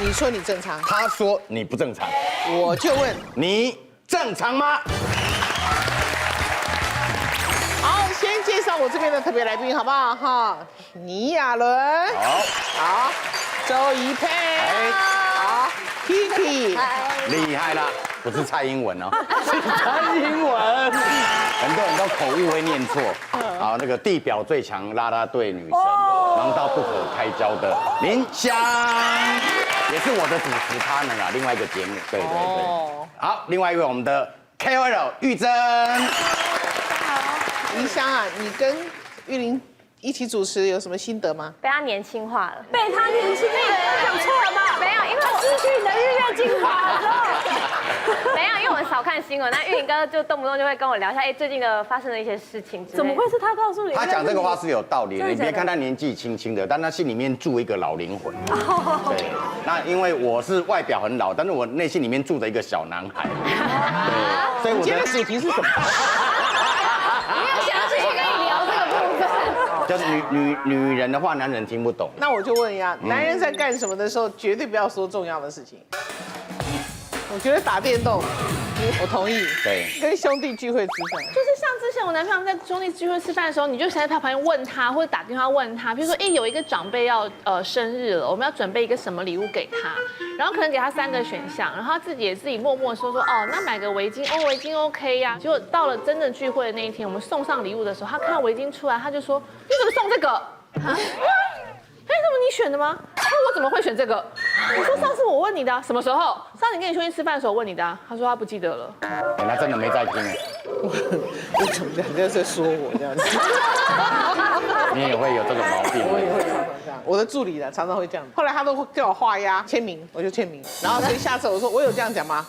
你说你正常，他说你不正常，我就问，你正常吗？好，先介绍我这边的特别来宾，好不好？哈，倪亚伦，好，周怡佩，好 ，Kiki，厉害了，不是蔡英文哦，是蔡英文。很多人都口误会念错。好，那个地表最强啦啦队女神，忙到不可开交的林湘，也是我的主持partner啊，另外一个节目。对对对。好，另外一位我们的 KOL 玉珍。怡香啊，你跟玉玲一起主持有什么心得吗？被他年轻化了。被他年轻人讲错了吧？没有，因为他失去你的日月精华了。没有，因为我们少看新闻，但玉林哥就动不动就会跟我聊一下，哎，最近的发生的一些事情之类的。怎么会是他告诉你？他讲这个话是有道理的，你别看他年纪轻轻的，但他心里面住一个老灵魂。对，那因为我是外表很老，但是我内心里面住着一个小男孩。对，所以我今天的主题是什么？没有想要继续跟你聊这个部分。就是女人的话，男人听不懂。那我就问一下，男人在干什么的时候，绝对不要说重要的事情。我觉得打电动，我同意。对，跟兄弟聚会吃饭，就是像之前我男朋友在兄弟聚会吃饭的时候，你就在他旁边问他，或者打电话问他，比如说，哎，有一个长辈要生日了，我们要准备一个什么礼物给他，然后可能给他3个选项，然后他自己默默说，哦，那买个围巾，哦，围巾 OK 呀。结果到了真正聚会的那一天，我们送上礼物的时候，他看到围巾出来，他就说，你怎么送这个？哎，那么你选的吗？他说我怎么会选这个？我说上次我问你的，什么时候？上次你跟你兄弟吃饭的时候问你的。他说他不记得了。他真的没在听。我怎么两个在说我这样子？你也会有这种毛病。我也会常常这样，我的助理呢常常会这样。后来他都会叫我画押签名，我就签名。然后所以下次我说我有这样讲吗？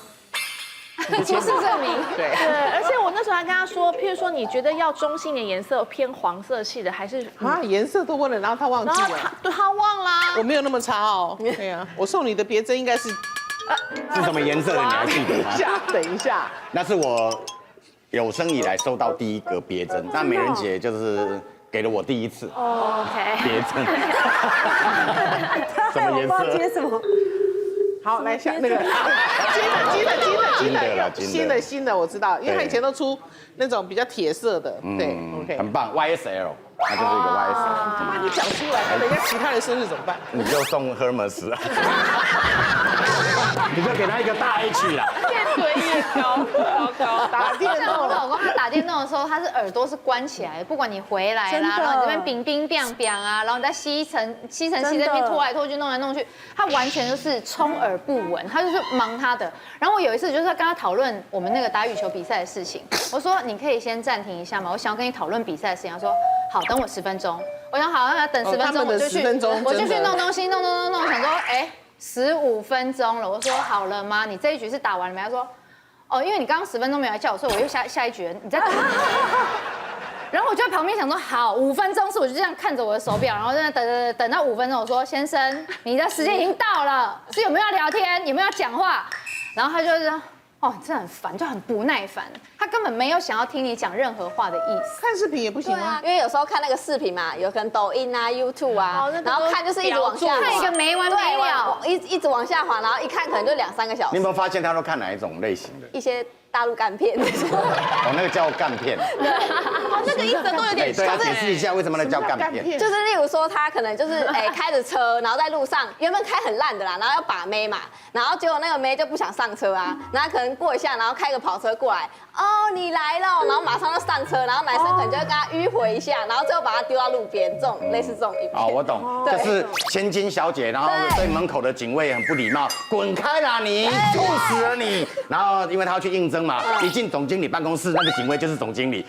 出示证明。对，而且我那时候还跟他说，譬如说你觉得要中性的颜色，偏黄色系的，还是啊颜色都问了，然后他忘记了。他忘啦。我没有那么差哦。对呀，我送你的别针应该是是什么颜色的？你还记得吗？等一下，那是我有生以来收到第一个别针，那美人姐就是给了我第一次 OK。别针。什么颜色？接什么？好，来下那个新的，我知道，因为他以前都出那种比较铁色的，对，OK，很棒 ，YSL， 它就是一个 YSL。他妈你讲出来，那人家其他人生日怎么办？你就送 Hermes 啊，你就给他一个大 H 啦。腿也高，打电像我动，老公他打电动的时候，他是耳朵是关起来的，不管你回来啦，然后你这边冰冰冰冰啊，然后你在吸尘器这边拖来拖去，弄来弄去，他完全就是充耳不闻，他就是忙他的。然后我有一次就是跟他讨论我们那个打羽球比赛的事情，我说你可以先暂停一下吗？我想要跟你讨论比赛的事情。他说好，等我10分钟。我想好，那等10分钟我就去弄东西，弄，想说哎。15分钟了，我说好了吗？你这一局是打完了没？他说，哦，因为你刚刚10分钟没有来叫我，所以我又下一局，你再等。然后我就在旁边想说，好，5分钟，是我就这样看着我的手表，然后在那等到5分钟，我说先生，你的时间已经到了，是有没有要聊天，有没有要讲话？然后他就是哦，真的很烦，就很不耐烦。他根本没有想要听你讲任何话的意思。看视频也不行吗？因为有时候看那个视频嘛，有可能抖音啊、YouTube 啊，然后看就是一直往下滑，看一个没完没了，一直往下滑，然后一看可能就2、3个小时。你有没有发现他都看哪一种类型的？一些大陆干片，哦，那个叫干片。那个一整都有点对，要解释一下为什么那叫干片。就是例如说他可能就是开着车，然后在路上原本开很烂的啦，然后要把妹嘛，然后结果那个妹就不想上车啊，然后可能过一下，然后开个跑车过来，哦你来了，然后马上就上车，然后男生可能就会跟他迂回一下，然后最后把他丢到路边，这种类似这种影片。哦，我懂，就是千金小姐，然后对门口的警卫很不礼貌，滚开啦你，吐死了你！然后因为他要去应征嘛，一进总经理办公室，那个警卫就是总经理。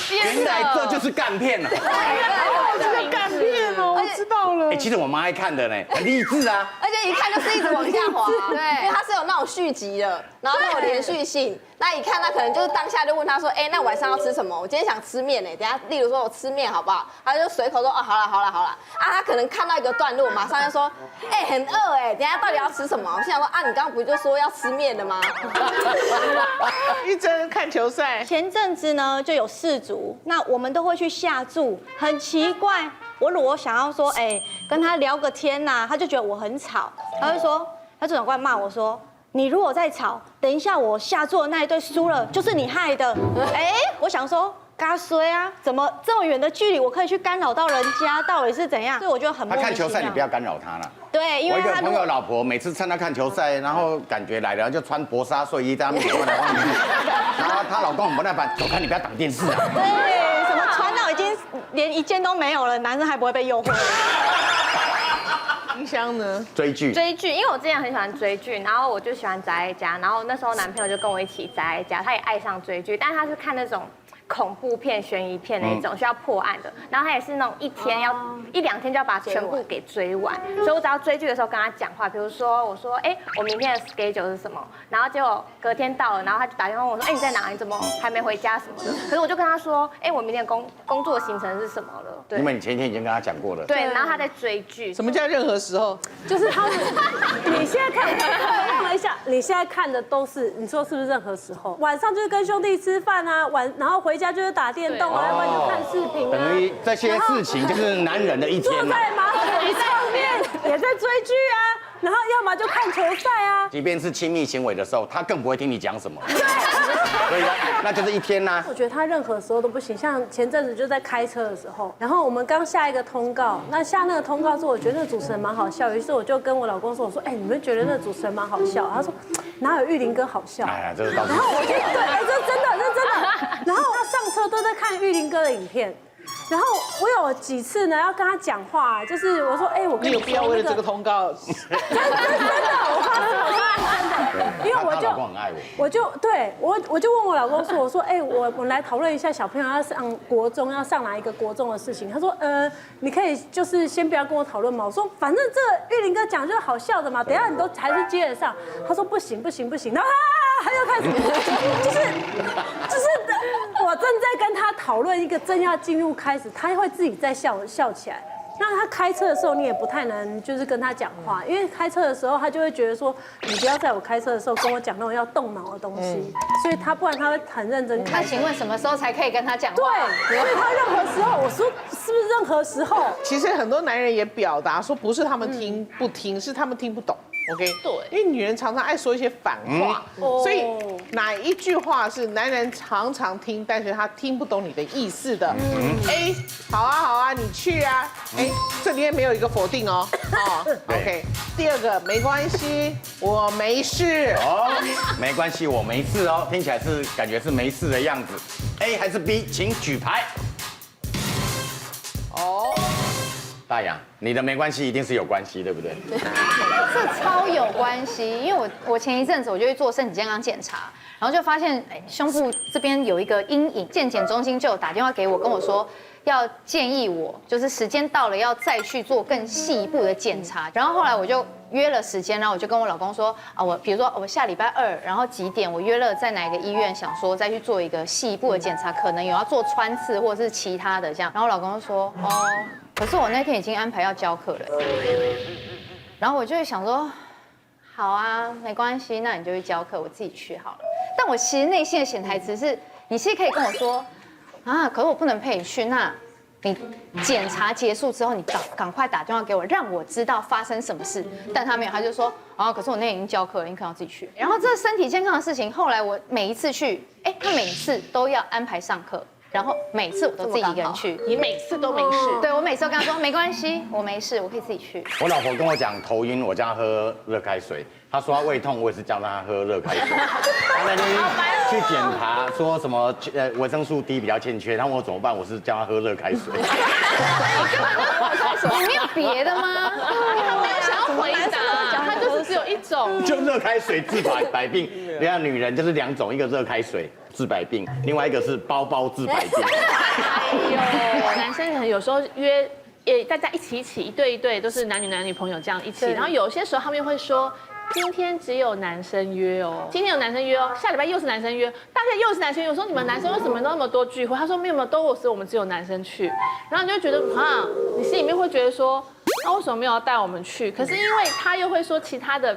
原来这就是干片了。这个干片哦，我知道了。其实我蛮爱看的呢，很励志啊。而且片一看就是一直往下滑，对，因为它是有那种续集的，然后都有连续性。那一看他可能就是当下就问他说，哎，那晚上要吃什么？我今天想吃面呢，等下例如说我吃面好不好？他就随口说，哦，好了。啊，他可能看到一个段落，马上就说，哎，很饿哎，等下到底要吃什么？我心想说，啊，你刚刚不就说要吃面的吗？一真看球赛，前阵子呢就有4组，那我们都会去下注，很奇怪。我如果想要说，跟他聊个天呐，他就觉得我很吵，他会说，他主管过来骂我说，你如果再吵，等一下我下注的那一队输了，就是你害的。我想说。嘎衰啊！怎么这么远的距离，我可以去干扰到人家？到底是怎样？所以我觉得很莫名其妙。他看球赛，你不要干扰他了。对，因为他我一个朋友老婆每次趁他看球赛，然后感觉来了就穿薄纱睡衣在那边晃来晃去，然后她老公很不耐烦，走开，你不要挡电视啊。对，什么穿到已经连一件都没有了，男生还不会被诱惑。冰箱呢？追剧，因为我之前很喜欢追剧，然后我就喜欢宅在家，然后那时候男朋友就跟我一起宅在家，他也爱上追剧，但是他是看那种恐怖片、悬疑片那种需要破案的，然后他也是那种一天要1、2天就要把全部给追完，所以我只要追剧的时候跟他讲话，比如说我说，我明天的 schedule 是什么，然后结果隔天到了，然后他就打电话问我说，你在哪？你怎么还没回家什么的？可是我就跟他说，我明天工作行程是什么了？对，因为你前一天已经跟他讲过了。对，然后他在追剧。什么叫任何时候？就是他们，你现在看，我问了一下，你现在看的都是，你说是不是任何时候？晚上就是跟兄弟吃饭啊，然后回家就是打电动啊，要不然就看视频啊。等于这些事情就是男人的一天嘛。坐在马桶上面也在追剧啊，然后要么就看球赛啊。即便是亲密行为的时候，他更不会听你讲什么。所以那就是一天呐。我觉得他任何时候都不行，像前阵子就在开车的时候，然后我们刚下一个通告，那下那个通告之后，我觉得那个主持人蛮好笑，于是我就跟我老公说，我说，你们觉得那个主持人蛮好笑？他说，哪有玉林哥好笑？哎呀，这是倒是。然后我就对，这真的。然后他上车都在看玉林哥的影片。然后我有几次呢要跟他讲话，就是我说，我跟你有必要为了这个通告？真的，我发誓我是真的，因为他老公很爱我，我就问我老公说，我说，我们来讨论一下小朋友要上国中要上哪一个国中的事情。他说，你可以就是先不要跟我讨论嘛。我说，反正这玉林哥讲就是好笑的嘛，等一下你都还是接得上。他说不行，然后他又开始，就是我正在跟他讨论一个正要进入开始，他会自己在笑起来。那他开车的时候，你也不太能就是跟他讲话，因为开车的时候他就会觉得说，你不要在我开车的时候跟我讲那种要动脑的东西，所以不然他会很认真开。那请问什么时候才可以跟他讲话？对，所以他任何时候，我说是不是任何时候？其实很多男人也表达说，不是他们听不听，是他们听不懂。OK， 对，因为女人常常爱说一些反话，所以哪一句话是男人常常听，但是他听不懂你的意思的？A， 好啊，你去啊。这里面没有一个否定哦。OK。第二个，没关系，我没事。没关系，我没事哦，听起来是感觉是没事的样子。A 还是 B， 请举牌。大洋，你的没关系一定是有关系，对不对？这超有关系，因为我前一阵子我就去做身体健康检查，然后就发现胸部这边有一个阴影，健检中心就有打电话给我，跟我说要建议我就是时间到了要再去做更细一步的检查，然后后来我就约了时间，然后我就跟我老公说我比如说我下礼拜2，然后几点我约了在哪个医院，想说再去做一个细一步的检查，可能有要做穿刺或者是其他的这样，然后我老公就说可是我那天已经安排要教课了，然后我就会想说，好啊，没关系，那你就去教课，我自己去好了。但我其实内心的潜台词是，你其实可以跟我说，可是我不能陪你去，那你检查结束之后，你赶快打电话给我，让我知道发生什么事。但他没有，他就说，可是我那天已经教课了，你可能要自己去。然后这身体健康的事情，后来我每一次去，他每次都要安排上课。然后每次我都自己一个人去，你每次都没事。对，我每次都跟他说没关系，我没事，我可以自己去。我老婆跟我讲头晕，我叫她喝热开水。她说她胃痛，我也是叫她喝热开水。她那天去检查说什么维生素 D 比较欠缺，然后我怎么办？我是叫她喝热开水。你没有别的吗？他没有想要回答，他就是只有一种，就热开水治百病。你看女人就是2种，一个热开水治百病，另外一个是包治百病。男生可能有时候约大家一起一对一对，都是男女朋友这样一起。然后有些时候他们又会说，今天只有男生约哦，今天有男生约哦，下礼拜又是男生约，大家又是男生约。我说你们男生为什么那么多聚会？他说没有，都是我们只有男生去。然后你就觉得你心里面会觉得说，那为什么没有要带我们去？可是因为他又会说其他的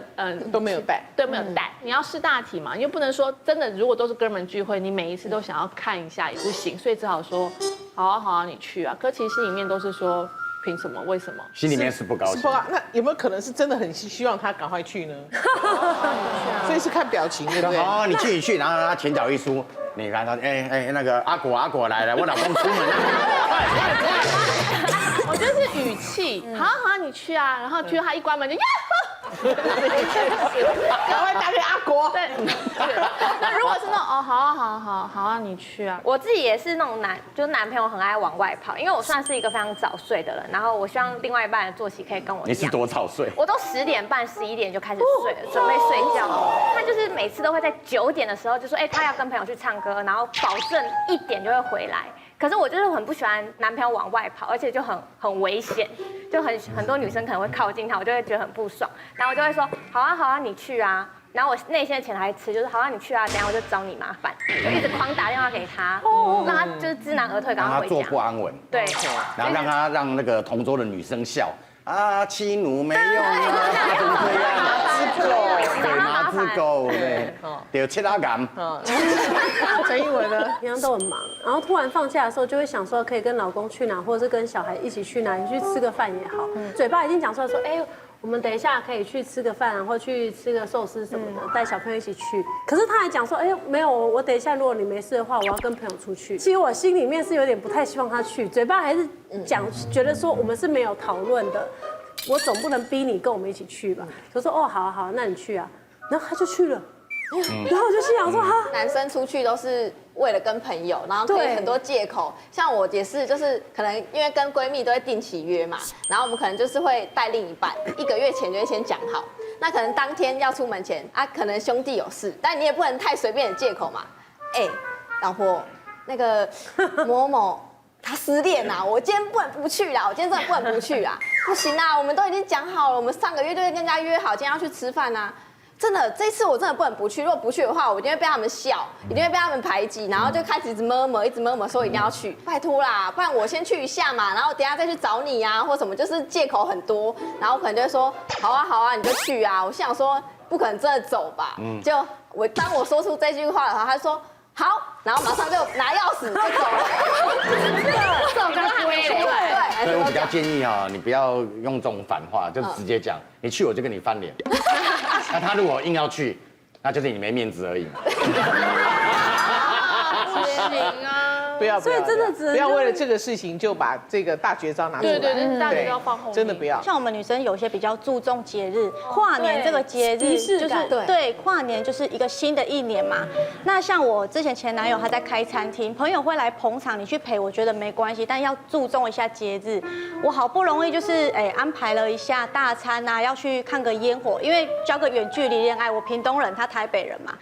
都没有带，对，没有带。你要识大体嘛，你又不能说真的，如果都是哥们聚会，你每一次都想要看一下也不行，所以只好说好啊，你去啊。可其实心里面都是说。凭什么？为什么？心里面是不高兴。那有没有可能是真的很希望他赶快去呢？所以是看表情，对不对？哦，你去，然后他前脚一输，你看他，那个阿果来，我老公出门了。我觉得是语气，好，你去啊，然后他一关门就呀。赶快打给阿国。对。那如果是那种好啊，你去啊。我自己也是那种就是男朋友很爱往外跑，因为我算是一个非常早睡的人，然后我希望另外一半的作息可以跟我一样。你是多早睡？我都10点半、11点就开始睡了，准备睡觉。他就是每次都会在9点的时候就说，他要跟朋友去唱歌，然后保证1点就会回来。可是我就是很不喜欢男朋友往外跑，而且就很危险，就很多女生可能会靠近他，我就会觉得很不爽，然后我就会说好啊，你去啊。然后我内心的潜台词就是好啊，你去啊，等一下我就找你麻烦，就一直狂打电话给他，让他就是知难而退，赶快回家。让他坐不安稳。对，然后让那个同桌的女生笑啊，欺奴没用啊，怎么这样？拿只狗，对，得切他感。陈英文呢？平常都很忙，然后突然放假的时候就会想说可以跟老公去哪，或者是跟小孩一起去哪里去吃个饭也好，嘴巴已经讲出来说，我们等一下可以去吃个饭，然后去吃个寿司什么的，带小朋友一起去。可是他还讲说，没有，我等一下如果你没事的话，我要跟朋友出去。其实我心里面是有点不太希望他去，嘴巴还是讲，觉得说我们是没有讨论的，我总不能逼你跟我们一起去吧。就说好，那你去啊，然后他就去了。然后我就心想说，男生出去都是为了跟朋友，然后可以很多借口。像我也是，就是可能因为跟闺蜜都会定期约嘛，然后我们可能就是会带另一半，1个月前就会先讲好。那可能当天要出门前可能兄弟有事，但你也不能太随便的借口嘛。老婆，那个某某他失恋啦，我今天不能不去啦，我今天真的不能不去啦，不行啦，我们都已经讲好了，我们上个月就跟人家约好，今天要去吃饭啊。真的，这次我真的不能不去。如果不去的话，我一定会被他们笑，一定会被他们排挤，然后就开始一直摸摸，说一定要去。拜托啦，不然我先去一下嘛，然后等一下再去找你啊，或什么，就是借口很多。然后我可能就会说，好啊，你就去啊。我心想说，不可能真的走吧？就当我说出这句话的话，他说好，然后马上就拿钥匙就走了。这种刚才没出来。所以我比较建议你不要用这种反话，就直接讲，你去我就跟你翻脸。那他如果硬要去，那就是你没面子而已。不行啊！不要，所以真的不要为了这个事情就把这个大绝招拿出来。对，大绝招放后面，真的不要。像我们女生有些比较注重节日，跨年这个节日就是对跨年就是一个新的一年嘛。那像我之前前男友他在开餐厅，朋友会来捧场，你去陪我觉得没关系，但要注重一下节日。我好不容易就是安排了一下大餐啊，要去看个烟火，因为交个远距离恋爱，我屏东人，他台北人嘛。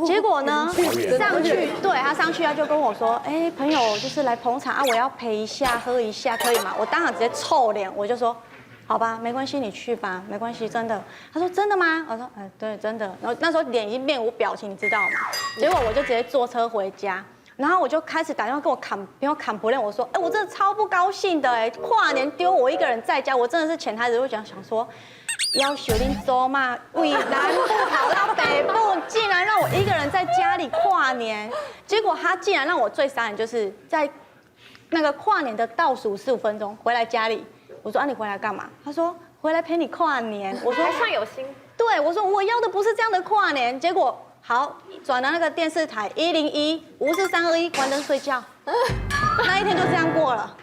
结果呢上去，对他上去他就跟我说，朋友就是来捧场啊，我要陪一下喝一下可以吗？我当场直接臭脸，我就说。好吧，没关系，你去吧，没关系，真的。他说真的吗？我说对，真的。然后那时候脸已经面无表情，你知道吗？结果我就直接坐车回家，然后我就开始打电话跟我朋友砍不练，我说我真的超不高兴的跨年丢我一个人在家，我真的是潜台词会想说。要求恁走嘛，为南部跑到北部，竟然让我一个人在家里跨年。结果他竟然让我最傻眼，就是在那个跨年的倒数15分钟回来家里。我说你回来干嘛？他说回来陪你跨年。我说还算有心。对，我说我要的不是这样的跨年。结果好转了那个电视台101，54321，关灯睡觉。那一天就这样过了。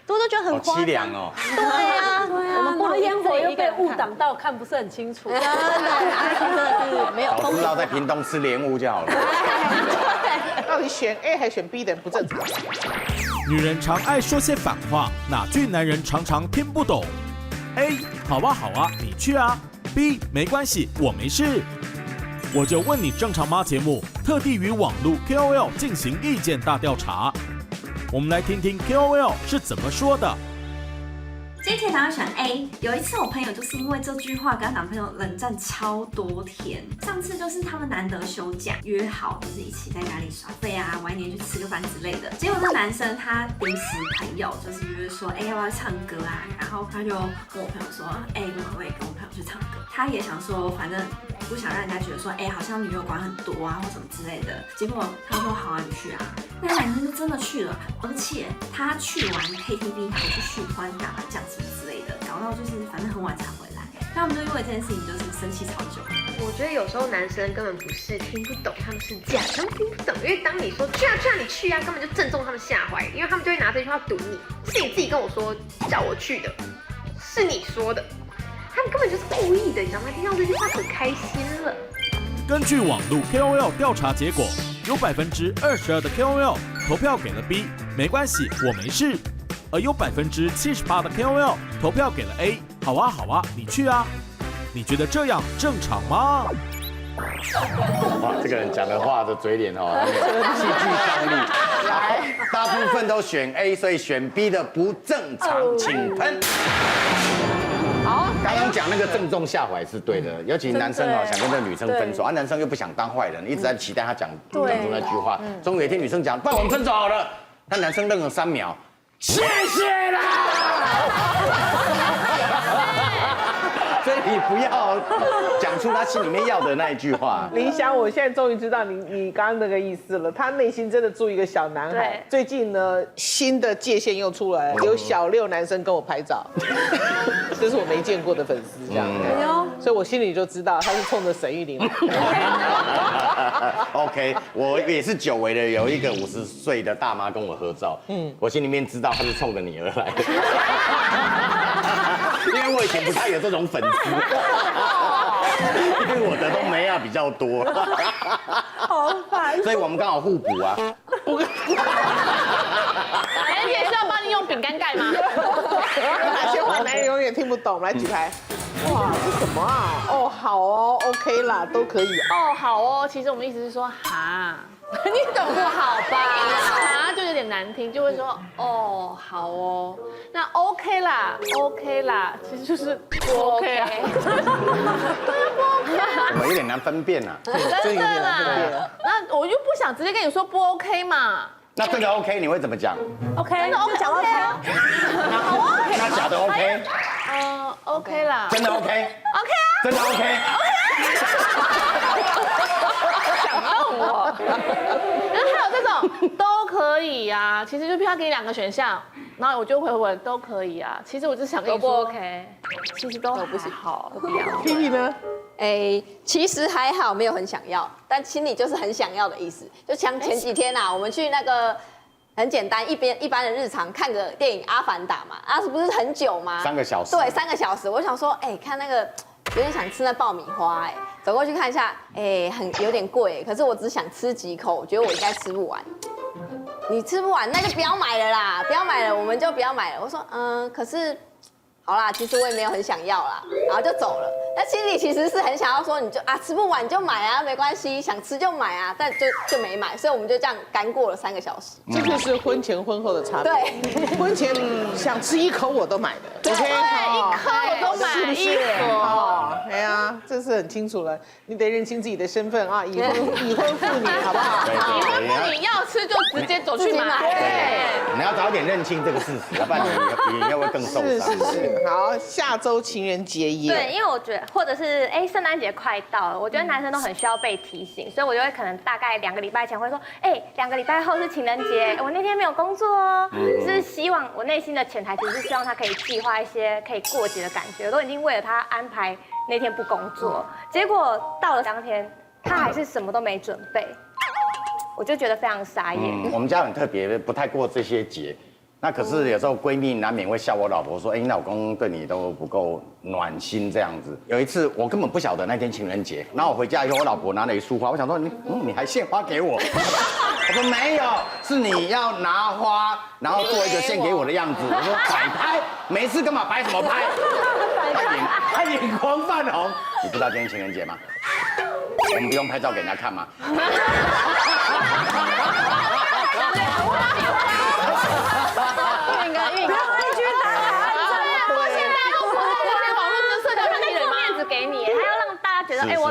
我都觉得很夸张。凄凉哦。对啊，我们不烟火又被误挡到，看不是很清楚。真的，真的是没有。早知道在屏东吃莲雾就好了。到底选 A 还选 B 的不正常？女人常爱说些反话，哪句男人常常听不懂 ？A 好啊，你去啊。B 没关系，我没事。我就问你正常吗？节目特地与网络 KOL 进行意见大调查，我们来听听 KOL 是怎么说的。今天男友选 A。有一次我朋友就是因为这句话跟她男朋友冷战超多天。上次就是他们难得休假，约好就是一起在家里耍废啊，晚一点去吃个饭之类的。结果这男生他临时朋友就是约说，要不要唱歌啊？然后他就跟我朋友说，我可不可以跟我朋友去唱歌？他也想说，反正不想让人家觉得说，好像女友管很多啊或什么之类的。结果他说好啊，你去啊。那男生就真的去了，而且他去完 KTV 还去续欢打麻将什么之类的，搞到就是反正很晚才回来。那我们就因为这件事情就是生气超久。我觉得有时候男生根本不是听不懂，他们是假装听不懂。因为当你说去啊去啊你去啊，根本就正中他们下怀，因为他们就会拿这句话堵你，是你自己跟我说叫我去的，是你说的，他们根本就是故意的，你知道吗？听到这句话很开心了。根据网络 KOL 调查结果，有22%的 KOL 投票给了 B， 没关系，我没事。而有78%的 KOL 投票给了 A， 好啊好啊，你去啊。你觉得这样正常吗？哇，这个人讲的话的嘴脸哦，戏剧张力。大部分都选 A， 所以选 B 的不正常，请喷。好，刚刚讲那个正中下怀是对的，尤其男生想跟这个女生分手，男生又不想当坏人，一直在期待他讲出那句话。终于有一天女生讲，不然我们分手好了，那男生愣了3秒，谢谢啦。所以你不要讲出他心里面要的那一句话。林湘，我现在终于知道你刚刚那个意思了。他内心真的住一个小男孩。最近呢，新的界限又出来了，有小6男生跟我拍照，这是我没见过的粉丝这样。所以我心里就知道他是冲着沈玉琳来。OK， 我也是久违的有一个50岁的大妈跟我合照，我心里面知道他是冲着你而来的。因为我以前不太有这种粉丝，因为我的都没啊比较多，好烦，所以我们刚好互补啊。男人也是要帮你用饼干盖吗？哪些话男人永远听不懂？来举牌。哇，这什么啊？哦，好哦 ，OK 啦，都可以。哦，好哦，其实我们意思是说哈。你懂不好吧？啊，就有点难听，就会说哦，好哦，那 OK 啦 ，OK 啦，其实就是不 OK 啊，我有点难分辨啊，真的啦。那我就不想直接跟你说不 OK 嘛。那真的 OK， 你会怎么讲 ？OK， 真的 OK 讲 OK 啊。好啊。那假的 OK？ OK 啦。真的 OK？OK 啊。真的 OK？ 我，然后还有这种都可以呀，其实就譬如他给你2个选项，然后我就回都可以啊。其实我就想跟你说，都不 OK， 其实都不好，都不要。P P 呢？其实还好，没有很想要，但心里就是很想要的意思。就像前几天啊，我们去那个很简单一般的日常看个电影《阿凡达》嘛，啊，不是很久吗？3个小时。对，3个小时。我想说，看那个。有点想吃那爆米花，走过去看一下，有点贵，可是我只想吃几口，我觉得我应该吃不完。你吃不完，那就不要买了啦，不要买了，我们就不要买了。我说，可是，好啦，其实我也没有很想要啦，然后就走了。但心里其实是很想要说，你就吃不完你就买啊，没关系，想吃就买啊，但就没买，所以我们就这样干过了3个小时。这就是婚前婚后的差别。对，婚前想吃1口我都买的 ，OK， 1颗我都买1口。哎呀，这是很清楚了，你得认清自己的身份啊，已婚妇女，好不好？已婚妇女要吃就直接走去买。对，你要早点认清这个事实，要不然你应该会更受伤。是，好，下周情人节也。对，因为我觉得，或者是圣诞节快到了，我觉得男生都很需要被提醒，所以我就会可能大概2个礼拜前会说，2个礼拜后是情人节，我那天没有工作哦，是希望我内心的潜台词是希望他可以计划一些可以过节的感觉，我都已经为了他安排那天不工作，结果到了当天，他还是什么都没准备，我就觉得非常傻眼。我们家很特别，不太过这些节。那可是有时候闺蜜难免会笑我老婆说，你老公对你都不够暖心这样子。有一次我根本不晓得那天情人节，然后我回家以后，我老婆拿了一束花，我想说你还献花给我？我说没有，是你要拿花，然后做一个献给我的样子。我说摆拍，没事干嘛摆什么拍？他眼眶泛红。你不知道今天情人节吗？我们不用拍照给人家看吗？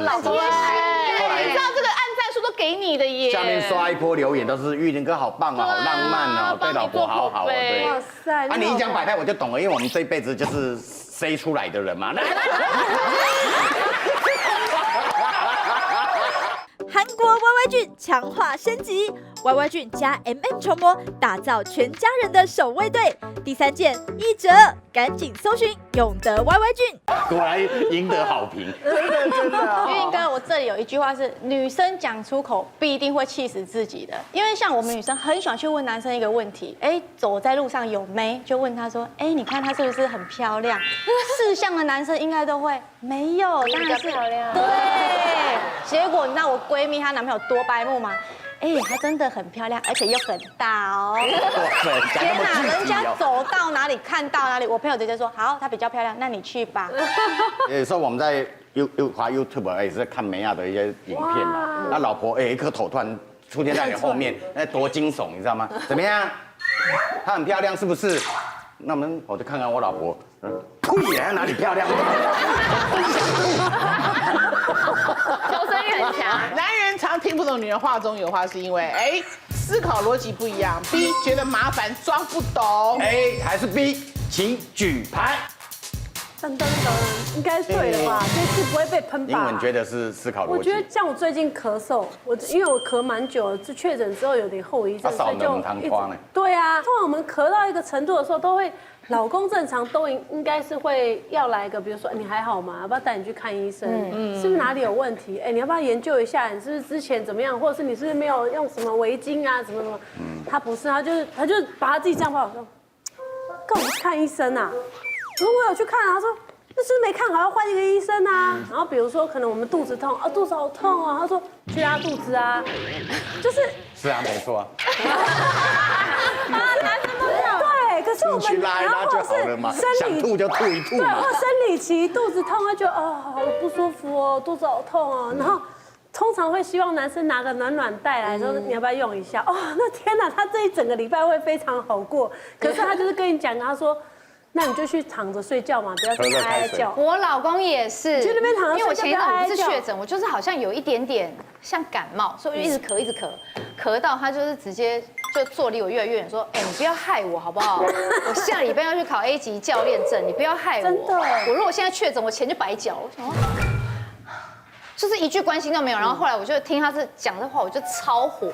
老公，你知道这个按赞数都给你的耶。下面刷一波留言都是玉林哥好棒哦，好浪漫哦，对老婆好好哦，对。哇塞！啊，你一讲百态我就懂了，因为我们这一辈子就是塞出来的人嘛。韩国 YY 菌强化升级 ，YY 菌加 MM 重膜，打造全家人的守卫队。第3件1折，赶紧搜寻永德 YY 菌。果然赢得好评，真的。玉林哥，我这里有一句话是：女生讲出口必定会气死自己的。因为像我们女生很喜欢去问男生一个问题，走在路上有妹，就问他说，你看她是不是很漂亮？识相的男生应该都会没有，当然是漂亮。对。结果你知道我闺蜜她男朋友多白目吗？她真的很漂亮，而且又很大哦。天哪，人家走到哪里看到哪里，我朋友直接说好，她比较漂亮，那你去吧。有时候我们在滑 YouTube 也是在看梅亚的一些影片嘛，那老婆一颗头突然出现在你后面，那多惊悚，你知道吗？怎么样？她很漂亮是不是？那我就看看我老婆，呸呀，哪里漂亮？求生欲很强。男人常听不懂女人话中有话，是因为思考逻辑不一样。B 觉得麻烦装不懂。A 还是 B， 请举牌。噔，应该是对的吧？这次不会被喷吧？英文觉得是思考逻辑。我觉得像我最近咳嗽，因为我咳蛮久了，就确诊之后有点后遗症，所以就一直。对啊，通常我们咳到一个程度的时候，都会老公正常都应该是会要来一个，比如说你还好吗？要不要带你去看医生？是不是哪里有问题？你要不要研究一下？你是不是之前怎么样？或者是你是不是没有用什么围巾啊？什么？他不是，他就把他自己这样抱，说干嘛去看医生啊？如果我有去看啊，他说那是不是没看好，要换一个医生啊。然后比如说可能我们肚子痛啊，肚子好痛啊，他说去拉肚子啊，是啊，没错啊。男生都这样。对，可是我们拉一拉就好了嘛，想吐就吐一吐嘛。对，或生理期肚子痛，他就好不舒服哦，肚子好痛哦，然后。通常会希望男生拿个暖暖袋来说，你要不要用一下？那天哪，他这一整个礼拜会非常好过。可是他就是跟你讲，他说，那你就去躺着睡觉嘛，不要去哀叫。我老公也是，去那边躺着睡觉，因为我前一阵不是确诊，我就是好像有一点点像感冒，所以我就一直咳，一直咳，咳到他就是直接就坐离我越来越远，说，你不要害我好不好？我下礼拜要去考 A 级教练证，你不要害我。真的，我如果现在确诊，我钱就白缴。我想说。就是一句关心都没有，然后后来我就听他是讲这话，我就超火，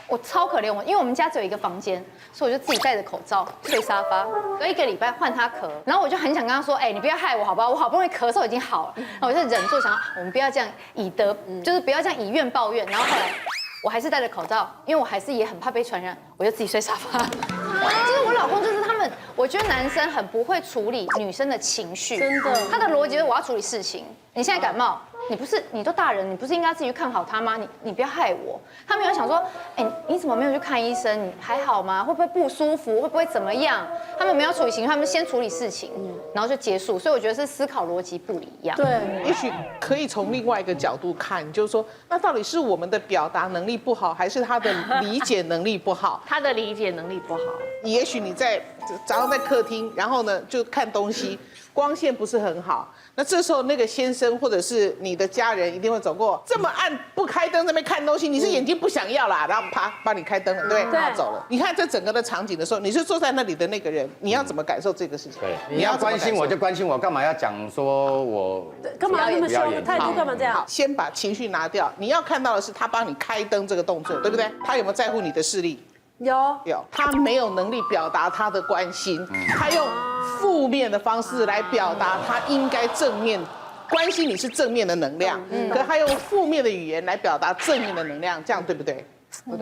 我超可怜我，因为我们家只有一个房间，所以我就自己戴着口罩睡沙发，隔一个礼拜换他咳，然后我就很想跟他说，你不要害我好不好？我好不容易咳嗽已经好了，然后我就忍住想，我们不要这样就是不要这样以怨报怨，然后后来我还是戴着口罩，因为我还是也很怕被传染，我就自己睡沙发。就是我老公就是他们，我觉得男生很不会处理女生的情绪，真的，他的逻辑是我要处理事情，你现在感冒。你都大人，你不是应该自己去看好他吗？你不要害我。他没有想说，你怎么没有去看医生？你还好吗？会不会不舒服？会不会怎么样？他们没有处理情绪，他们先处理事情，然后就结束。所以我觉得是思考逻辑不一样。对，也许可以从另外一个角度看，就是说，那到底是我们的表达能力不好，还是他的理解能力不好？他的理解能力不好。也许你早上在客厅，然后呢就看东西，光线不是很好。那这时候那个先生或者是你的家人一定会走过，这么暗不开灯在那边看东西，你是眼睛不想要啦，然后啪帮你开灯了，对，然后走了。你看这整个的场景的时候，你是坐在那里的那个人，你要怎么感受这个事情？对，你要关心我就关心我，干嘛要讲说我干嘛那么凶的态度？干嘛这样？先把情绪拿掉，你要看到的是他帮你开灯这个动作，对不对？他有没有在乎你的视力？有，他没有能力表达他的关心，他用负面的方式来表达他应该正面关心你是正面的能量，可他用负面的语言来表达正面的能量，这样对不对？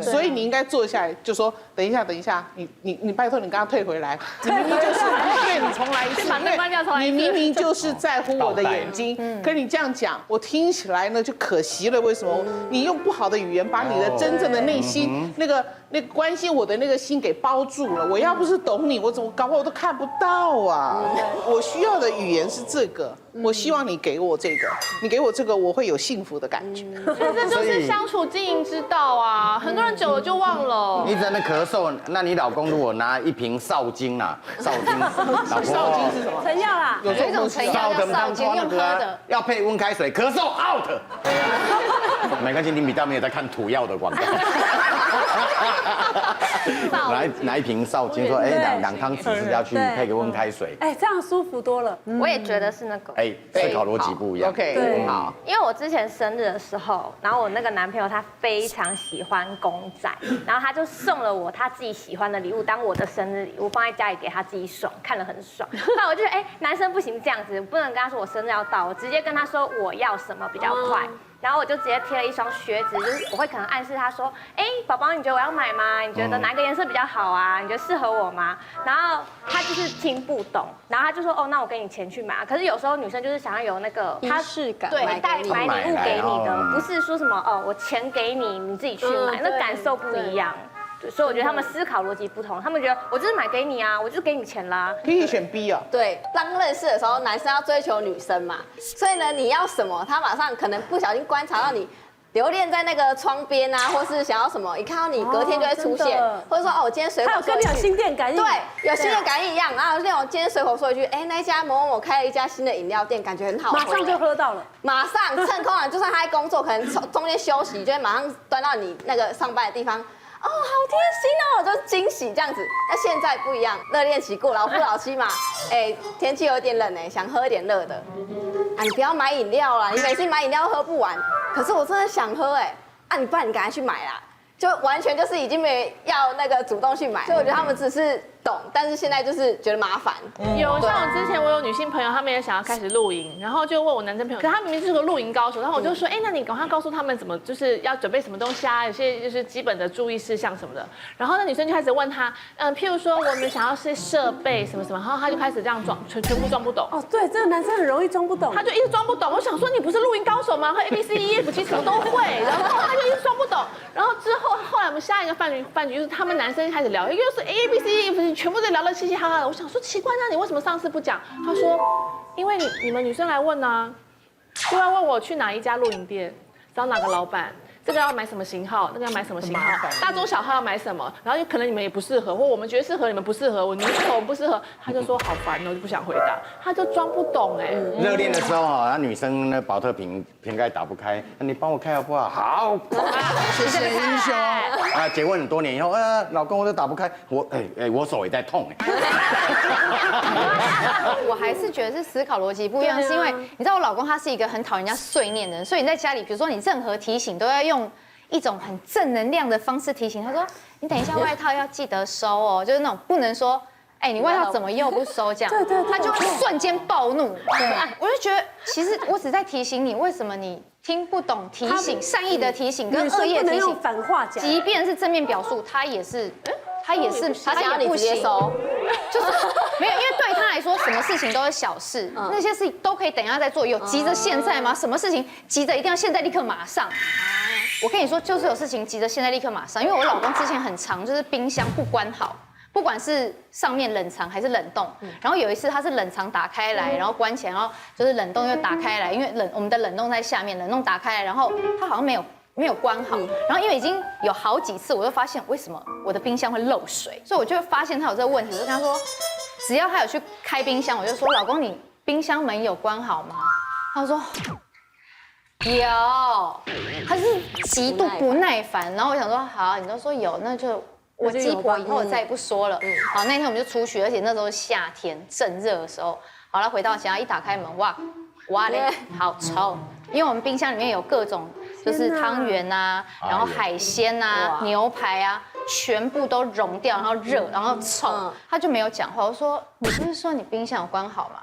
所以你应该坐下来，就说等一下，你拜托你刚刚退回来，你明明就是对你重来一次，你明明就是在乎我的眼睛，可是你这样讲，我听起来呢就可惜了。为什么？你用不好的语言把你的真正的内心那个关心我的那个心给包住了。我要不是懂你，我怎么搞不好我都看不到啊。我需要的语言是这个，我希望你给我这个，你给我这个，我会有幸福的感觉。这就是相处经营之道啊！很多人久了就忘了。你在那咳嗽，那你老公如果拿一瓶少精啊，少精，少精是什么？成药啦，有一种成药叫少精，用喝的，要配温开水，咳嗽 out。没关系，你比较没有在看土药的广告。拿一瓶少精，说两汤匙是要去配个温开水，哎，这样舒服多了。我也觉得是那个。思考逻辑不一样。OK， 好。因为我之前生日的时候，然后我那个男朋友他非常喜欢公仔，然后他就送了我他自己喜欢的礼物当我的生日礼物，放在家里给他自己爽，看了很爽。那我就觉得男生不行这样子，不能跟他说我生日要到，我直接跟他说我要什么比较快。然后我就直接贴了一双靴子，就是我会可能暗示他说，宝宝，你觉得我要买吗？你觉得哪个颜色比较好啊？你觉得适合我吗？然后他就是听不懂，然后他就说，那我给你钱去买。可是有时候女生就是想要有那个仪式感，对，买礼物给你的，不是说什么我钱给你，你自己去买，那感受不一样。对，所以我觉得他们思考逻辑不同，他们觉得我就是买给你啊，我就是给你钱啦。可以选 B 啊。对，刚认识的时候，男生要追求女生嘛，所以呢，你要什么，他马上可能不小心观察到你留恋在那个窗边啊，或是想要什么，一看到你隔天就会出现，或者说我今天随口说一句，他有跟你有心电感应，对，有心电感应一样。然后那种今天随口说一句，那家某某某开了一家新的饮料店，感觉很好喝，马上就喝到了，马上趁空档，就算他在工作，可能中间休息，就会马上端到你那个上班的地方。好贴心哦，就是惊喜这样子。那现在不一样，热恋期过，老夫老妻嘛，天气有点冷想喝一点热的。你不要买饮料啦，你每次买饮料都喝不完。可是我真的想喝你不然你赶快去买啦。就完全就是已经没要那个主动去买，所以我觉得他们只是懂，但是现在就是觉得麻烦。有像我之前我有女性朋友，他们也想要开始露营，然后就问我男生朋友，可他明明就是个露营高手，然后我就说，那你赶快告诉他们怎么就是要准备什么东西啊，有些就是基本的注意事项什么的。然后那女生就开始问他，譬如说我们想要些设备什么什么，然后他就开始这样装，全部装不懂。对，这个男生很容易装不懂，他就一直装不懂。我想说你不是露营高手吗？会 ABCDEF 什么都会，然后他就一直装不懂。然后之后来我们下一个饭局就是他们男生开始聊，一个就是 ABCDEF 全部都聊得嘻嘻哈哈的。我想说奇怪，那你为什么上次不讲？他说因为你们女生来问啊，就要问我去哪一家露营店，找哪个老板。这个要买什么型号，那个要买什么型号，大中小号要买什么，然后可能你们也不适合，或我们觉得适合你们不适合，你们适合我们不适合，他就说好烦哦，就不想回答，他就装不懂热恋的时候那女生那保特瓶盖打不开，你帮我开好不好？好，谢谢英雄。结婚很多年以后，老公我都打不开，我手也在痛我还是觉得是思考逻辑不一样，是因为你知道我老公他是一个很讨人家碎念的人，所以你在家里，比如说你任何提醒都要用一种很正能量的方式提醒。他说你等一下外套要记得收哦，就是那种不能说你外套怎么又不收这样，他就会瞬间暴怒。我就觉得其实我只在提醒你，为什么你听不懂提醒？善意的提醒跟恶意的提醒，反话讲，即便是正面表述，他也想要你直接收，就是没有，因为对他来说，什么事情都是小事，那些事情都可以等一下再做。有急着现在吗？什么事情急着一定要现在立刻马上？我跟你说，就是有事情急着现在立刻马上。因为我老公之前很常就是冰箱不关好，不管是上面冷藏还是冷冻，然后有一次他是冷藏打开来，然后关起来，然后就是冷冻又打开来，因为我们的冷冻在下面，冷冻打开来，然后他好像没有关好，然后因为已经有好几次，我就发现为什么我的冰箱会漏水，所以我就发现他有这个问题，我就跟他说，只要他有去开冰箱，我就说老公你冰箱门有关好吗？他说有，他是极度不耐烦，然后我想说好，你都说有，那就我鸡婆以后我再也不说了。好，那天我们就出去，而且那时候是夏天正热的时候，好了回到家一打开门，哇嘞，好臭，因为我们冰箱里面有各种。就是汤圆啊，然后海鲜啊，牛排啊，全部都融掉，然后热，然后臭，他就没有讲话。我说你不是说你冰箱有关好吗？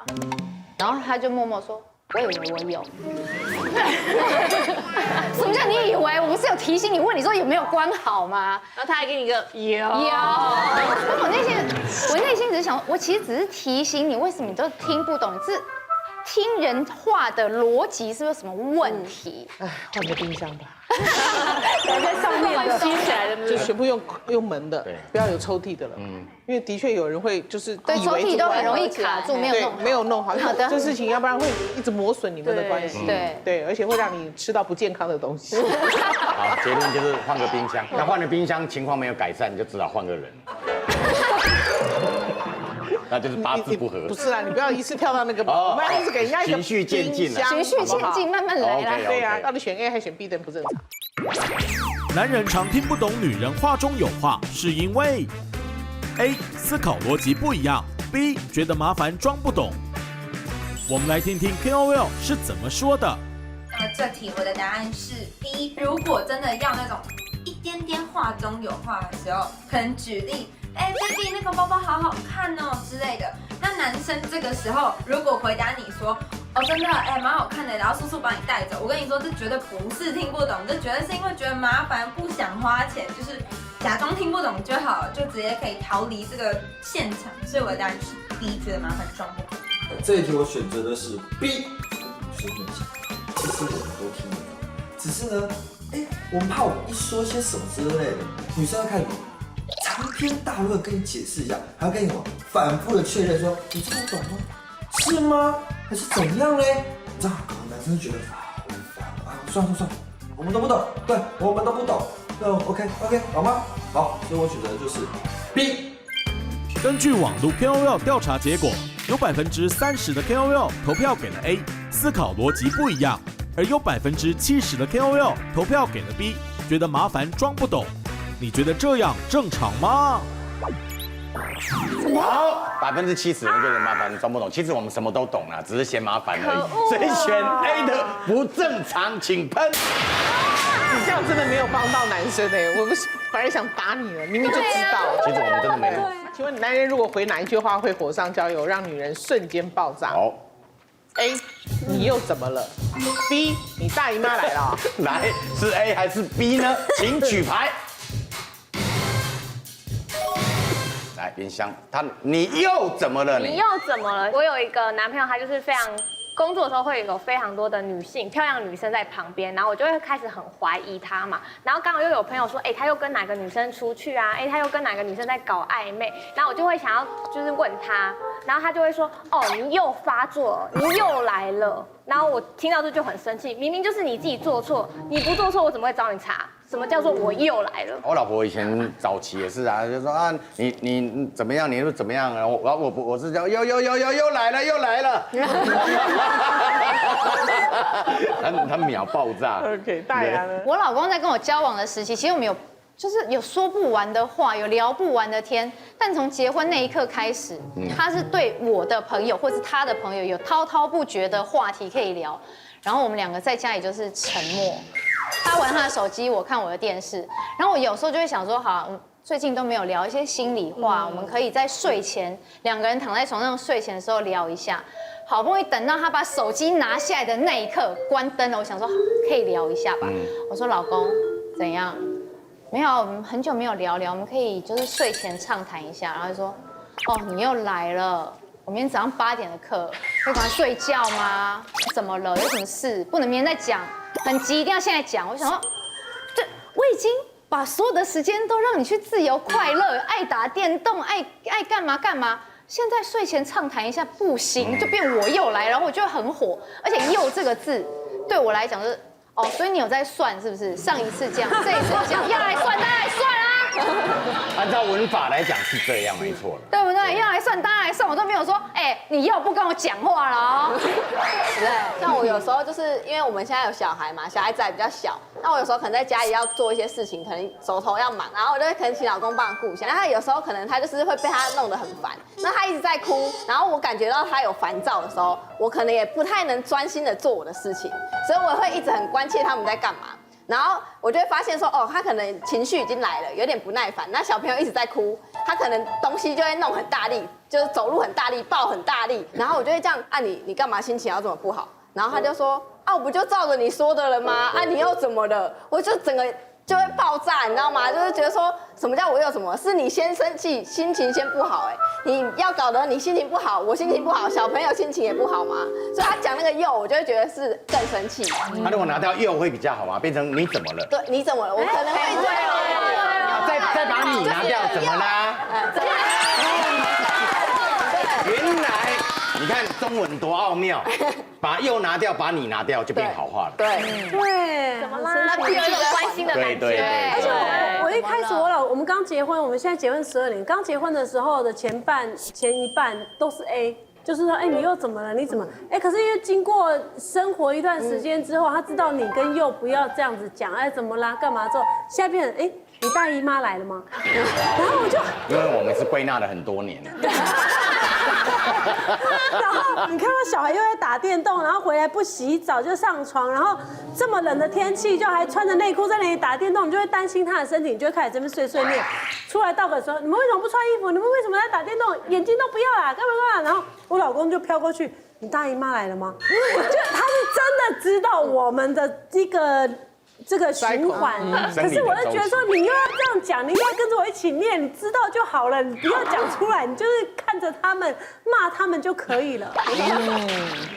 然后他就默默说，我以为我有。什么叫你以为？我不是有提醒你，问你说有没有关好吗？然后他还给你一个有。我内心只是想，我其实只是提醒你，为什么你都听不懂？你是听人话的逻辑是不是有什么问题？换个冰箱吧。摆在上面的，吸起来的，就就是全部用门的，不要有抽屉的了。因为的确有人会就是对抽屉都很容易卡住，没有弄好。好的，这事情要不然会一直磨损你们的关系。对，而且会让你吃到不健康的东西。好，结论就是换个冰箱。那换了冰箱，情况没有改善，你就只好换个人。那就是八字不合。不是啦，你不要一次跳到那个，我们要一直给人家一个循序渐进，循序渐进，慢慢来啦。对啊，到底选 A 还是选 B 的不正常。男人常听不懂女人话中有话，是因为 A 思考逻辑不一样 ，B 觉得麻烦装不懂。我们来听听 KOL 是怎么说的。这题我的答案是 B。如果真的要那种一点点话中有话的时候，可能举例，baby 那个包包好好看哦之类的。那男生这个时候如果回答你说，哦真的蛮好看的，然后叔叔帮你带走，我跟你说这绝对不是听不懂，这绝对是因为觉得麻烦不想花钱，就是假装听不懂就好了，就直接可以逃离这个现场。所以我的答案是 B， 觉得麻烦装不懂。这一题我选择的是 B， 随便讲，其实我们都听得懂，只是呢，我们怕我们一说些什么之类的，女生要开始长篇大论跟你解释一下，还要跟你反复的确认说，你听得懂吗？是吗？还是怎样嘞？你知道，可能男生觉得好烦啊，算了，我们都不懂，对，我们都不懂，那 OK， 好吗？好，所以我选择的就是 B。根据网络 KOL 调查结果，有30%的 KOL 投票给了 A， 思考逻辑不一样，而有70%的 KOL 投票给了 B， 觉得麻烦装不懂。你觉得这样正常吗？好，70%人觉得麻烦装不懂，其实我们什么都懂啦，只是嫌麻烦而已。所以选 A 的不正常，请喷。你这样真的没有帮到男生我反而想打你了，明明就知道。其实我们真的没有。请问男人如果回哪一句话会火上浇油，让女人瞬间爆炸？好 ，A， 你又怎么了 ？B， 你大姨妈来了。来，是 A 还是 B 呢？请举牌。来，冰箱，你又怎么了？你又怎么了？我有一个男朋友，他就是非常工作的时候会有非常多的漂亮女生在旁边，然后我就会开始很怀疑他嘛。然后刚好又有朋友说，他又跟哪个女生出去啊？他又跟哪个女生在搞暧昧？然后我就会想要就是问他，然后他就会说，哦，你又发作了，你又来了。然后我听到这就很生气，明明就是你自己做错，你不做错我怎么会找你茬？什么叫做我又来了？我老婆以前早期也是啊，就说啊，你怎么样，你又怎么样？然后我是叫又来了，他秒爆炸。OK， 大牙呢？我老公在跟我交往的时期，其实我们有说不完的话，有聊不完的天。但从结婚那一刻开始，他是对我的朋友或是他的朋友有滔滔不绝的话题可以聊，然后我们两个在家里就是沉默。他玩他的手机，我看我的电视。然后我有时候就会想说，好，最近都没有聊一些心里话，我们可以在睡前2个人躺在床上睡前的时候聊一下。好不容易等到他把手机拿下来的那一刻，关灯了，我想说可以聊一下吧。我说老公，怎样？没有，我们很久没有聊，我们可以就是睡前畅谈一下。然后就说，哦，你又来了。我明天早上8点的课，会赶快睡觉吗？怎么了？有什么事？不能明天再讲，很急，一定要现在讲。我想说，我已经把所有的时间都让你去自由快乐，爱打电动，爱干嘛干嘛。现在睡前畅谈一下不行，就变我又来，然后我就很火。而且又这个字对我来讲就是，哦，所以你有在算是不是？上一次这样，这一次这样，要来算当然来算啊。按照文法来讲是这样，没错了，对不对？要来算当然来算，我都没有说，你又不跟我讲话了哦。对，像我有时候就是因为我们现在有小孩嘛，小孩子还比较小，那我有时候可能在家里要做一些事情，可能手头要忙，然后我就会可能请老公帮我顾一下。然后他有时候可能他就是会被他弄得很烦，那他一直在哭，然后我感觉到他有烦躁的时候，我可能也不太能专心的做我的事情，所以我会一直很关切他们在干嘛。然后我就会发现说，哦，他可能情绪已经来了，有点不耐烦。那小朋友一直在哭，他可能东西就会弄很大力，就是走路很大力，抱很大力。然后我就会这样，啊你干嘛心情要这么不好？然后他就说，啊我不就照着你说的了吗？啊你又怎么了？我就整个就会爆炸，你知道吗？就是觉得说什么叫我又怎么？是你先生气，心情先不好，你要搞得你心情不好，我心情不好，小朋友心情也不好吗？所以他讲那个又，我就会觉得是更生气。他如果拿掉又会比较好吗？变成你怎么了？对，你怎么了？我可能会这样。再再把你拿掉，怎么啦？原来你看中文多奥妙，把又拿掉，把你拿掉就变好话了。对，怎么啦？有一种关心的感觉。而且我一开始我们刚结婚，我们现在结婚12年，刚结婚的时候的前一半都是 A。就是说，你又怎么了？你怎么？可是因为经过生活一段时间之后，他知道你跟佑不要这样子讲，怎么啦？干嘛之后，现在变成，你大姨妈来了吗？然后我就，因为我们是归纳了很多年了。然后你看到小孩又在打电动，然后回来不洗澡就上床，然后这么冷的天气就还穿着内裤在那里打电动，你就会担心他的身体，你就会开始这边碎碎念。出来道个说，你们为什么不穿衣服？你们为什么在打电动？眼睛都不要啦，干嘛？然后我老公就飘过去，你大姨妈来了吗？就他是真的知道我们的这个循环，可是我就觉得说，你又要这样讲，你应该跟着我一起念，你知道就好了，你不要讲出来，你就是看着他们骂他们就可以了。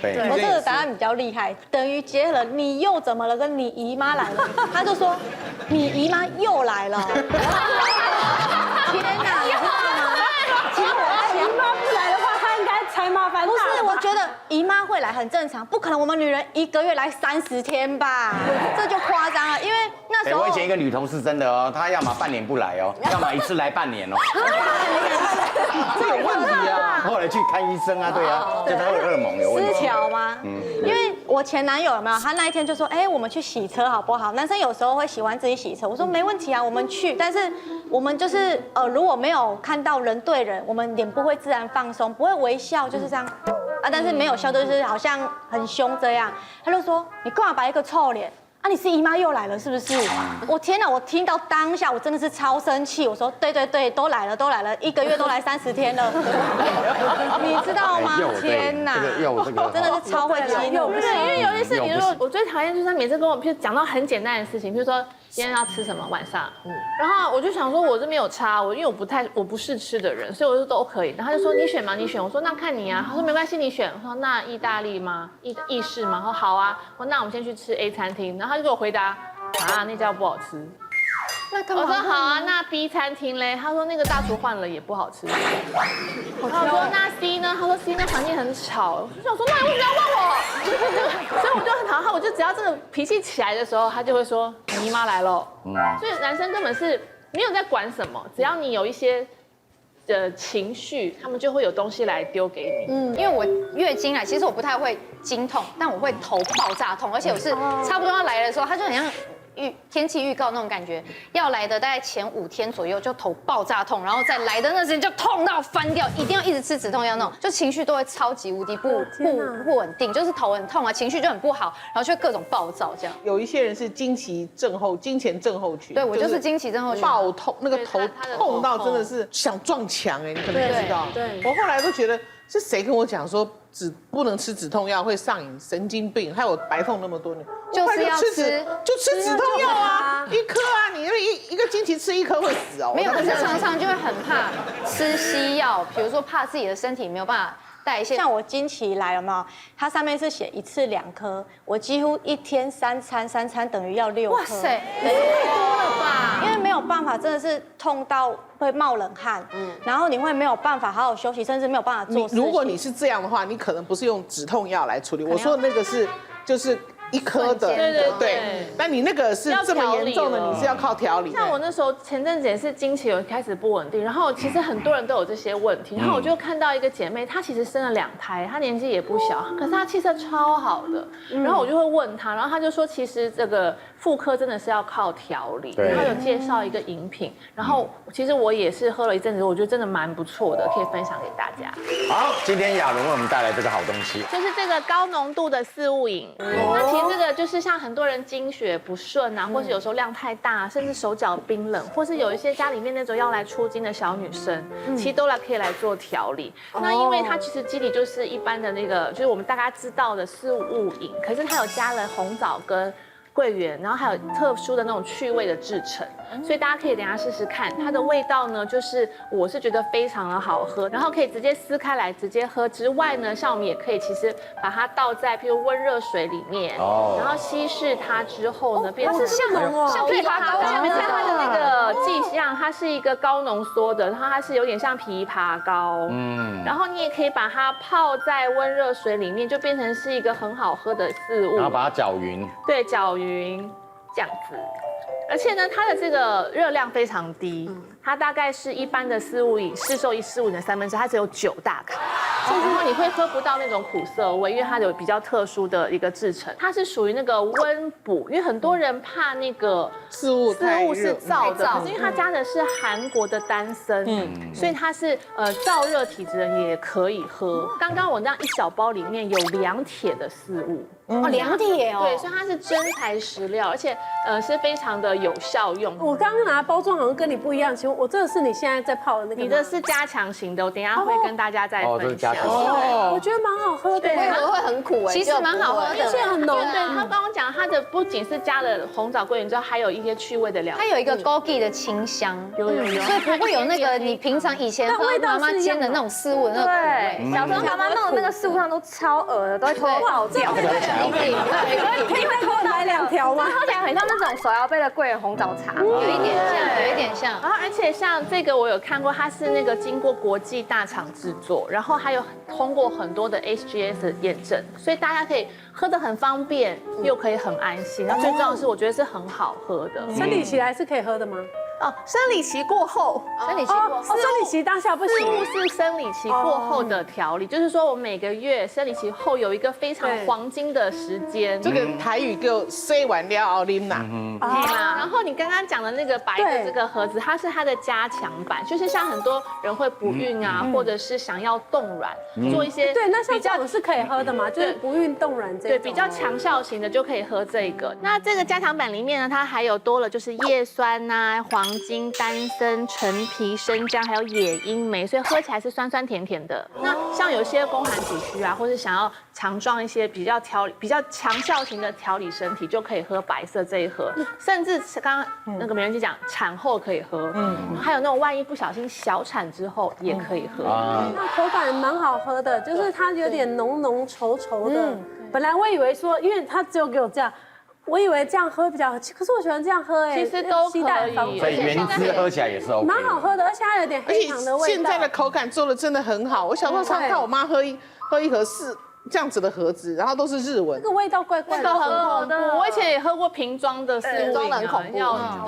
对，我这个答案比较厉害，等于结了你又怎么了跟你姨妈来了，他就说你姨妈又来了。天哪，你知道吗？其实我姨妈不来的话，他应该才麻烦大。不是，我觉得姨妈会来很正常，不可能我们女人1个月来30天吧，这就夸张了。因为那时候我以前一个女同事真的哦，她要么半年不来哦，要么一次来半年哦。这有问题啊！后来去看医生啊，对啊，就她荷尔蒙有问题。失调吗？因为我前男友有没有？他那一天就说，我们去洗车好不好？男生有时候会喜欢自己洗车，我说没问题啊，我们去。但是我们就是如果没有看到人对人，我们脸部会自然放松，不会微笑，就是这样啊。但是没有笑，就是好像很凶这样。他就说，你干嘛摆一个臭脸？你是姨妈又来了是不是？我天哪！我听到当下我真的是超生气。我说对，都来了，1个月都来30天了，你知道吗？天哪！真的是超会激怒。对，因为尤其是你如果我最讨厌就是他每次跟我譬如讲到很简单的事情，比如说今天要吃什么晚上，然后我就想说我这边有差，因为我不是吃的人，所以我就都可以。然后他就说你选吗？你选。我说那看你啊。他说没关系，你选。我说那意大利吗？意式吗？他说好啊。我说那我们先去吃 A 餐厅。然后他就给我回答那家不好吃。那干嘛？我说好啊，那 B 餐厅嘞？他说那个大厨换了也不好吃。我说那 C 呢？他说 C 那环境很吵。我就想说那你为什么要问我？所以我就很讨厌他，我就只要这个脾气起来的时候，他就会说你姨妈来了。所以男生根本是没有在管什么，只要你有一些情绪，他们就会有东西来丢给你。因为我月经来，其实我不太会经痛，但我会头爆炸痛，而且我是差不多要来的时候，它就很像天气预告那种感觉，要来的大概前5天左右就头爆炸痛，然后再来的那时间就痛到翻掉，一定要一直吃止痛药那种，就情绪都会超级无敌不稳定，就是头很痛啊，情绪就很不好，然后就会各种暴躁这样。有一些人是经前症候群，对我就是经期症候群，爆痛，那个头痛到真的是想撞墙你可能不知道。我后来都觉得是谁跟我讲说不能吃止痛药会上瘾，神经病，害我白痛那么多年。就是要吃止痛药啊，1颗啊，你一个经期吃1颗会死哦。没有，可是常常就会很怕吃西药，比如说怕自己的身体没有办法代谢。像我经期来有没有？它上面是写1次2颗，我几乎1天3餐等于要6颗。哇塞，太多了吧？因为没有办法，真的是痛到会冒冷汗，然后你会没有办法好好休息，甚至没有办法做事情。如果你是这样的话，你可能不是用止痛药来处理。我说的那个就是1颗的，对。那你那个是这么严重的，你是要靠调理。像我那时候前阵子也是经期有开始不稳定，然后其实很多人都有这些问题，然后我就看到一个姐妹，她其实生了2胎，她年纪也不小，可是她气色超好的，然后我就会问她，然后她就说其实这个妇科真的是要靠调理，然后有介绍一个饮品，然后其实我也是喝了一阵子，我觉得真的蛮不错的，可以分享给大家。好，今天亚伦为我们带来这个好东西，就是这个高浓度的四物饮。那其实这个就是像很多人经血不顺啊，或是有时候量太大，甚至手脚冰冷，或是有一些家里面那种要来出经的小女生，其实都可以来做调理。那因为它其实基底就是一般的那个，就是我们大家知道的四物饮，可是它有加了红枣跟桂圆，然后还有特殊的那种去味的制成，所以大家可以等一下试试看。它的味道呢，就是我是觉得非常的好喝，然后可以直接撕开来直接喝。之外呢，像我们也可以其实把它倒在譬如温热水里面，然后稀释它之后呢，变成像橡皮爬膏这样，你看它的那个剂量样，它是一个高浓缩的，然后它是有点像枇杷膏，然后你也可以把它泡在温热水里面，就变成是一个很好喝的四物，然后把它搅匀，对，搅匀这样子。而且呢，它的这个热量非常低，它大概是一般的四物饮市售四物饮的3分之，它只有9大卡，然后你会喝不到那种苦涩味，因为它有比较特殊的一个制成，它是属于那个温补，因为很多人怕那个四物是燥的，可是因为它加的是韩国的丹参，所以它是燥热体质人也可以喝。刚刚我那一小包里面有2铁的四物。2铁哦，对，所以它是真材实料，而且是非常的有效用。我刚刚拿的包装好像跟你不一样，请问我这个是你现在在泡的那个吗？你的是加强型的，我等一下会跟大家再分享。我觉得蛮好喝的，会不会很苦？其实蛮好喝的，而且很浓。对，他刚刚讲，它的不仅是加了红枣桂圆之后，还有一些去味的料，它有一个枸杞的清香，有，所以不会有那个你平常以前喝妈妈煎的那种四物的那个苦味。小时候妈妈弄的那个四物上都超恶的，都会偷跑掉。可以再多来2条吗？喝起来很像那种手摇杯的桂圆红枣茶，有一点像。然后而且像这个我有看过，它是那个经过国际大厂制作，然后还有通过很多的 HGS 的验证，所以大家可以喝得很方便，又可以很安心。然后最重要的是，我觉得是很好喝的。生理期来是可以喝的吗？哦，生理期过后，生理期当下不行。四物是生理期过后的调理，就是说我每个月生理期后有一个非常黄金的时间。这个台语给我塞完了后啉啦。然后你刚刚讲的那个白的这个盒子，它是它的加强版，就是像很多人会不孕啊，或者是想要冻卵，做一些对，那像这种是可以喝的吗？就是不孕冻卵这种。对，比较强效型的就可以喝这个。那这个加强版里面呢，它还有多了就是叶酸呐、黄金、丹参、陈皮、生姜，还有野樱梅，所以喝起来是酸酸甜甜的。那像有些宫寒体虚啊，或是想要强壮一些比较强效型的调理身体，就可以喝白色这一盒。甚至刚刚那个美人姐讲，产后可以喝，还有那种万一不小心小产之后也可以喝。那口感蛮好喝的，就是它有点浓浓稠稠的。本来我以为说，因为它只有给我这样。我以为这样喝比较好，可是我喜欢这样喝其实都可以，所以原汁喝起来也是 OK， 蛮好喝的，而且它有点黑糖的味道。现在的口感做的真的很好，我小时候常看我妈喝一盒这样子的盒子，然后都是日文，那个味道怪怪的，很恐怖。我以前也喝过瓶装的，装的很恐怖，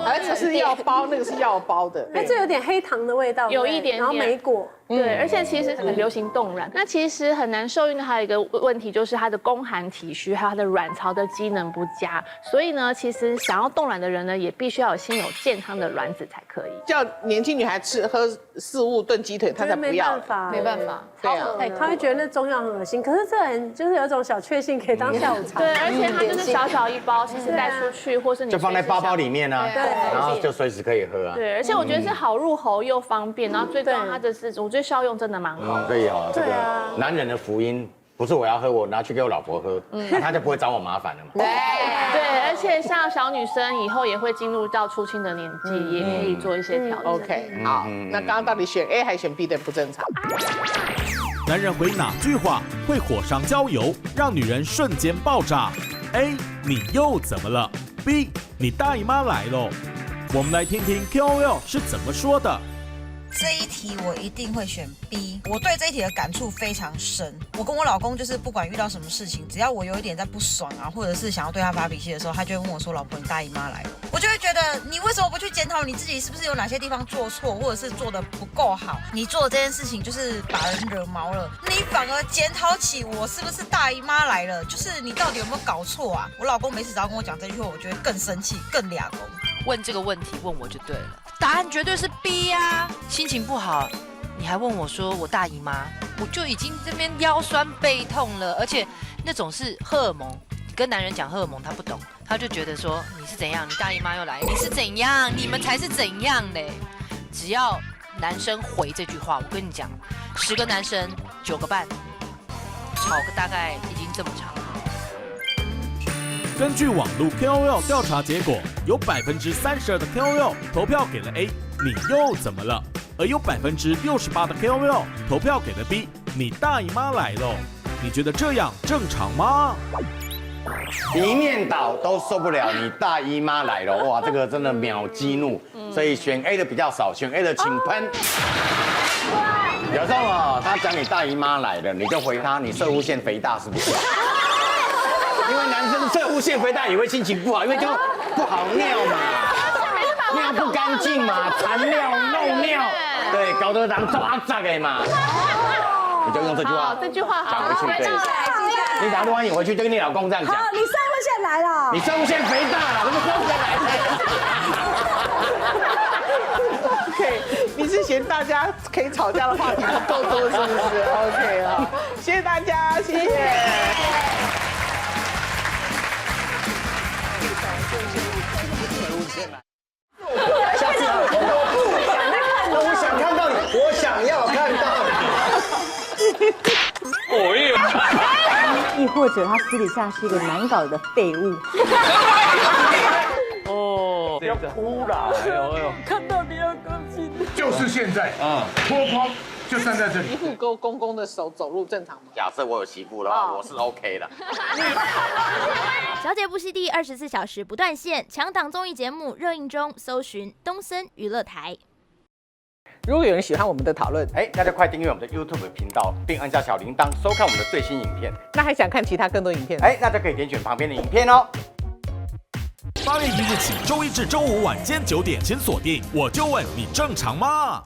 而且是药包，那个是药包的，哎，这有点黑糖的味道，有一点，然后莓果。对，而且其实很流行冻卵。那其实很难受孕的还有一个问题，就是它的宫寒体虚，还有它的卵巢的机能不佳。所以呢，其实想要冻卵的人呢，也必须要先有健康的卵子才可以。叫年轻女孩喝四物炖鸡腿，她才不要。没办法。对啊，她会觉得那中药很恶心。可是这人就是有一种小确幸，可以当下午茶。对，而且它就是小小一包，其实带出去或是你就放在包包里面啊，对，然后就随时可以喝啊。对，而且我觉得是好入喉又方便，然后最重要它的是，我觉得效用真的蛮好。所以这个男人的福音不是我要喝，我拿去给我老婆喝，她就不会找我麻烦了嘛。对，而且像小女生以后也会进入到初经的年纪，也可以做一些调整。OK， 好，那刚刚到底选 A 还选 B 的不正常？男人回哪句话会火上浇油，让女人瞬间爆炸 ？A. 你又怎么了 ？B. 你大姨妈来喽。我们来听听 KOL 是怎么说的。这一题我一定会选 B， 我对这一题的感触非常深。我跟我老公就是不管遇到什么事情，只要我有一点在不爽啊，或者是想要对他发脾气的时候，他就会问我说：“老婆，你大姨妈来了。”我就会觉得你为什么不去检讨你自己是不是有哪些地方做错，或者是做的不够好？你做的这件事情就是把人惹毛了，你反而检讨起我是不是大姨妈来了，就是你到底有没有搞错啊？我老公每次只要跟我讲这句话，我就会更生气，更俩公。问这个问题问我就对了，答案绝对是 B 啊！心情不好，你还问我说我大姨妈，我就已经这边腰酸背痛了，而且那种是荷尔蒙，跟男人讲荷尔蒙他不懂，他就觉得说你是怎样，你大姨妈又来，你是怎样，你们才是怎样嘞！只要男生回这句话，我跟你讲，10个男生9个半，吵个大概已经这么长。根据网络 KOL 调查结果，有32%的 KOL 投票给了 A， 你又怎么了？而有68%的 KOL 投票给了 B， 你大姨妈来喽。你觉得这样正常吗？一面倒都受不了，你大姨妈来了，哇，这个真的秒激怒。所以选 A 的比较少，选 A 的请喷。有时候哦，他讲你大姨妈来了，你就回他你射物腺肥大是不是？因为男生射物腺肥大也会心情不好，因为就不好尿嘛，尿不干净嘛，残尿、漏尿，对，搞得人抓杂的嘛。你就用这句话，这句话讲回去，对。你打电话你回去就跟你老公这样讲。好，你射物腺来了。你射物腺肥大了，怎么射物腺来了？ OK， 你是嫌大家可以吵架的话题不够多，是不是 ？OK 啊，谢谢大家，谢谢。下次啊，我想看到你，我想要看到你。亦或者他私底下是一个难搞的废物。哦，不要哭啦！哎呦，看到你要高兴。就是现在啊，脱光就站在这里。媳妇勾公公的手走路正常吗？假设我有媳妇的话，我是 OK 的。小姐不息地24小时不断线，强档综艺节目热映中，搜寻东森娱乐台。如果有人喜欢我们的讨论，大家快订阅我们的 YouTube 频道，并按下小铃铛，收看我们的最新影片。那还想看其他更多影片？那就可以点选旁边的影片哦。 8月1日起，周一至周五晚间9点，请锁定《我就问你正常吗》。